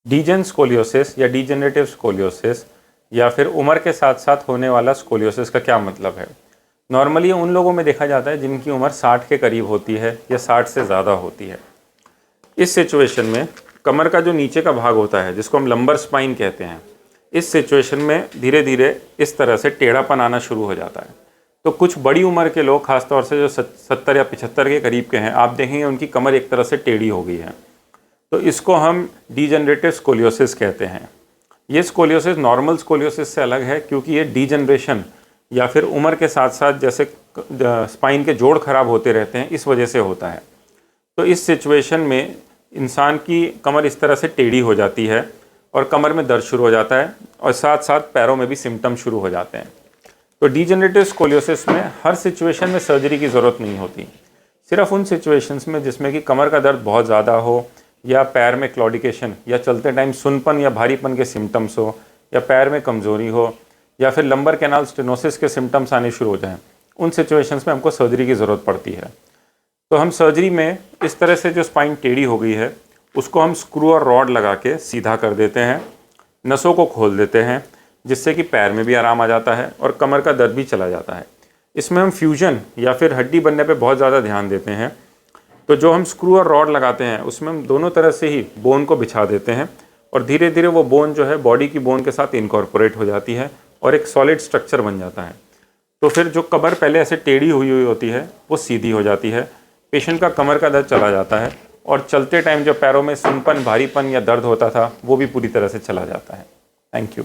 डीजन scoliosis या degenerative scoliosis या फिर उम्र के साथ साथ होने वाला स्कोलियोसिस का क्या मतलब है? नॉर्मली उन लोगों में देखा जाता है जिनकी उम्र 60 के करीब होती है या 60 से ज़्यादा होती है। इस सिचुएशन में कमर का जो नीचे का भाग होता है, जिसको हम लंबर स्पाइन कहते हैं, इस सिचुएशन में धीरे धीरे इस तरह से टेढ़ापन आना शुरू हो जाता है। तो कुछ बड़ी उम्र के लोग, खासतौर से जो 70 या 75 के करीब के हैं, आप देखेंगे उनकी कमर एक तरह से टेढ़ी हो गई है। तो इसको हम डीजनरेटिव स्कोलियोसिस कहते हैं। ये स्कोलियोसिस नॉर्मल स्कोलियोसिस से अलग है, क्योंकि ये डीजनरेशन या फिर उम्र के साथ साथ जैसे स्पाइन के जोड़ खराब होते रहते हैं, इस वजह से होता है। तो इस सिचुएशन में इंसान की कमर इस तरह से टेढ़ी हो जाती है और कमर में दर्द शुरू हो जाता है और साथ साथ पैरों में भी सिम्टम शुरू हो जाते हैं। तो डीजनरेटिव स्कोलियोसिस में हर सिचुएशन में सर्जरी की ज़रूरत नहीं होती। सिर्फ उन सिचुएशंस में जिसमें कि कमर का दर्द बहुत ज़्यादा हो, या पैर में क्लॉडिकेशन या चलते टाइम सुनपन या भारीपन के सिम्टम्स हो, या पैर में कमज़ोरी हो, या फिर लंबर कैनाल स्टेनोसिस के सिम्टम्स आने शुरू हो जाएं, उन सिचुएशंस में हमको सर्जरी की ज़रूरत पड़ती है। तो हम सर्जरी में इस तरह से जो स्पाइन टेढ़ी हो गई है उसको हम स्क्रू और रॉड लगा के सीधा कर देते हैं, नसों को खोल देते हैं, जिससे कि पैर में भी आराम आ जाता है और कमर का दर्द भी चला जाता है। इसमें हम फ्यूजन या फिर हड्डी बनने पे बहुत ज़्यादा ध्यान देते हैं। तो जो हम स्क्रू और रॉड लगाते हैं उसमें हम दोनों तरह से ही बोन को बिछा देते हैं और धीरे धीरे वो बोन जो है बॉडी की बोन के साथ इनकॉर्पोरेट हो जाती है और एक सॉलिड स्ट्रक्चर बन जाता है। तो फिर जो कमर पहले ऐसे टेढ़ी हुई हुई होती है वो सीधी हो जाती है, पेशेंट का कमर का दर्द चला जाता है और चलते टाइम जो पैरों में सुनपन, भारीपन या दर्द होता था वो भी पूरी तरह से चला जाता है। Thank you.